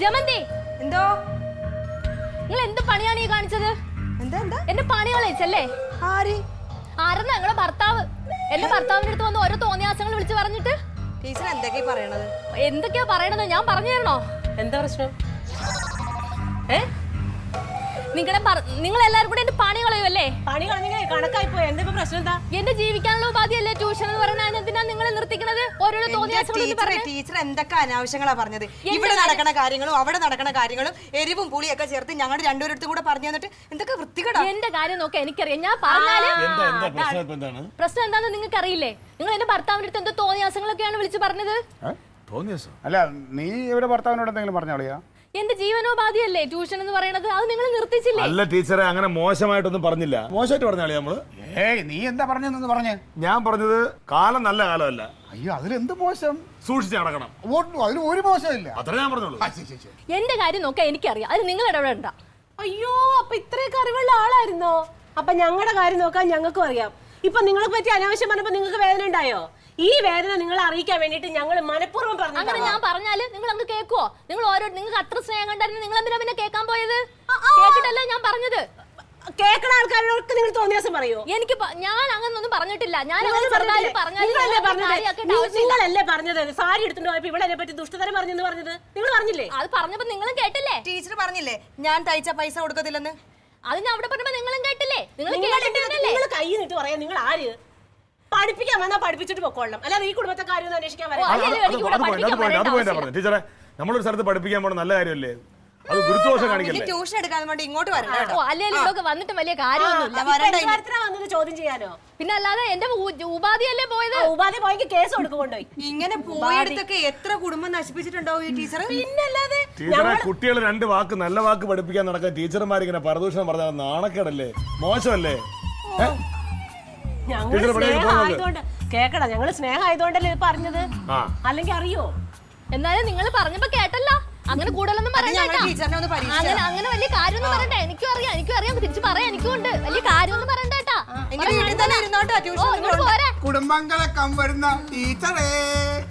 ജമന്തി എന്തോ നിങ്ങൾ എന്ത് പണിയാണ് ഈ കാണിച്ചത്? എന്റെ പണി കളയിച്ചല്ലേ? ആരെന്നാ നിങ്ങളെ ഭർത്താവ്? എന്റെ ഭർത്താവിന്റെ അടുത്ത് വന്ന് ഓരോ തോന്നിയാസങ്ങൾ വിളിച്ചു പറഞ്ഞിട്ട് ടീച്ചർ എന്തൊക്കെയാ പറയണത്? ഞാൻ പറഞ്ഞു തരണോ? എന്താ പ്രശ്നം? നിങ്ങൾ എല്ലാരും കൂടെ എന്റെ പണി കളയുമല്ലേ? പണി കളഞ്ഞെങ്കിൽ കണക്കായി പോയി. എന്താ പ്രശ്നം? എന്താ? എന്റെ ജീവിക്കാനുള്ള ഉപാധിയല്ലേ ട്യൂഷൻ എന്ന് പറയുന്നത്? എന്തിനാ നിങ്ങളെ നിർത്തിക്കണത്? ഓരോ ടീച്ചർ എന്തൊക്കെ അനാവശ്യങ്ങളാ പറഞ്ഞത്? ഇവിടെ നടക്കണ കാര്യങ്ങളും അവിടെ നടക്കണ കാര്യങ്ങളും എരിവും പുളിയൊക്കെ ചേർത്ത് ഞങ്ങളുടെ രണ്ടുപേരടുത്തും കൂടെ പറഞ്ഞു തന്നിട്ട് എന്തൊക്കെ വൃത്തികേടാ. എന്റെ കാര്യം നോക്കാൻ എനിക്കറിയാം. ഞാൻ പറഞ്ഞാല് പ്രശ്നം എന്താണെന്ന് നിങ്ങൾക്ക് അറിയില്ലേ? നിങ്ങൾ എന്റെ ഭർത്താവിന്റെ അടുത്ത് എന്തോ തോന്നിയാസങ്ങളൊക്കെയാണ് വിളിച്ചു പറഞ്ഞത്. അല്ല, നീ ഇവിടെ ഭർത്താവിനോട് എന്തെങ്കിലും പറഞ്ഞോളിയാ? എന്റെ ജീവനോപാധിയല്ലേ ട്യൂഷൻ എന്ന് പറയുന്നത്? അത് നിങ്ങൾ നിർത്തിച്ചില്ലേ? അല്ല ടീച്ചറെ, അങ്ങനെ മോശമായിട്ടൊന്നും പറഞ്ഞില്ല. മോശമായിട്ട് പറഞ്ഞാളി നമ്മള്. നീ എന്താ പറഞ്ഞെന്ന് പറഞ്ഞേ? ഞാൻ പറഞ്ഞത് കാലം നല്ല കാലമല്ല. അയ്യോ, അതിലെന്ത് മോശം? സൂക്ഷിച്ച് നടക്കണം. അതിന് ഒരു മോശമില്ല. അത്ര ഞാൻ പറഞ്ഞോളൂ. എന്റെ കാര്യം നോക്കാൻ എനിക്കറിയാം. അത് നിങ്ങൾ ഇടപെടണ്ട. അയ്യോ, അപ്പൊ ഇത്രയൊക്കെ അറിവുള്ള ആളായിരുന്നോ? അപ്പൊ ഞങ്ങളുടെ കാര്യം നോക്കാൻ ഞങ്ങൾക്കും അറിയാം. ഇപ്പൊ നിങ്ങളെ പറ്റി അനാവശ്യം പറഞ്ഞപ്പോ നിങ്ങൾക്ക് വേദന ഉണ്ടായോ? ഈ വേദന നിങ്ങളെ അറിയിക്കാൻ വേണ്ടിട്ട് ഞങ്ങൾ മനഃപൂർവ്വം പറഞ്ഞു. അങ്ങനെ ഞാൻ പറഞ്ഞാല് നിങ്ങൾ അങ്ങ് കേൾക്കുവോ? നിങ്ങൾക്ക് അത്ര സ്നേഹം കണ്ടായിരുന്നു. നിങ്ങൾ എന്തിനാ പിന്നെ കേൾക്കാൻ പോയത്? കേട്ടിട്ടല്ലേ ഞാൻ പറഞ്ഞത്. കേൾക്കണ ആൾക്കാരോട് നിങ്ങൾ തോന്നിയ ദിവസം പറയോ? എനിക്ക് ഞാൻ അങ്ങനെ ഒന്നും പറഞ്ഞിട്ടില്ല. ഞാൻ നിങ്ങളല്ലേ പറഞ്ഞത് സാരി എടുത്തിട്ട് പോയപ്പോ ഇവിടെ പറ്റി ദുഷ്ടതരം പറഞ്ഞെന്ന് പറഞ്ഞത്? നിങ്ങൾ പറഞ്ഞില്ലേ? അത് പറഞ്ഞപ്പോ നിങ്ങളും കേട്ടില്ലേ? ടീച്ചർ പറഞ്ഞില്ലേ ഞാൻ തയ്ച്ച പൈസ കൊടുക്കത്തില്ലെന്ന്? അത് ഞാൻ അവിടെ പറഞ്ഞപ്പോ നിങ്ങളും കേട്ടില്ലേ? നിങ്ങൾ കൈ നിട്ട് പറയാ. നിങ്ങൾ ആര്? പഠിപ്പിക്കാൻ വന്നാ പഠിപ്പിച്ചിട്ട് പൊക്കോളണം. അല്ലാതെ ഈ കുടുംബത്തെ കാര്യം അന്വേഷിക്കാൻ ടീച്ചറെ, നമ്മളൊരു സ്ഥലത്ത് പഠിപ്പിക്കാൻ പോണ നല്ല കാര്യമല്ലേ? അത് ഗുരുദോഷം കാണിക്കല്ലേ? ട്യൂഷൻ എടുക്കാൻ വേണ്ടി ഇങ്ങോട്ട് വരണം. അല്ലെങ്കിൽ വന്നിട്ട് വലിയ കാര്യമൊന്നുമില്ല. ചോദ്യം ചെയ്യാനോ? പിന്നെ അല്ലാതെ എന്റെ ഉപാധിയല്ലേ പോയത്? ഉപാധി പോയെങ്കിൽ കേസ് കൊടുക്കൊണ്ടുപോയി. ഇങ്ങനെ പോയടുത്തൊക്കെ എത്ര കുടുംബം നശിപ്പിച്ചിട്ടുണ്ടാവും ഈ ടീച്ചർ. പിന്നല്ലാതെ ടീച്ചറെ, കുട്ടികൾ രണ്ട് വാക്ക് നല്ല വാക്ക് പഠിപ്പിക്കാൻ നടക്കാൻ ടീച്ചർമാർ ഇങ്ങനെ പരദൂഷണം പറഞ്ഞാൽ നാണക്കേടല്ലേ? മോശമല്ലേ? കേക്കടാ, ഞങ്ങള് സ്നേഹമായതുകൊണ്ടല്ലേ പറഞ്ഞത്. അല്ലെങ്കിൽ അറിയോ? എന്നാലും നിങ്ങൾ പറഞ്ഞപ്പോ കേട്ടല്ലോ. അങ്ങനെ കൂടുതലൊന്നും പറയണ്ട. അങ്ങനെ വലിയ കാര്യമൊന്നും പറയണ്ട. എനിക്കും അറിയാം തിരിച്ചു പറയാം. എനിക്കും ഉണ്ട്. വലിയ കാര്യമൊന്നും പറയണ്ട കേട്ടാ. കുടുംബങ്ങളൊക്കെ വരുന്ന ടീച്ചറേ.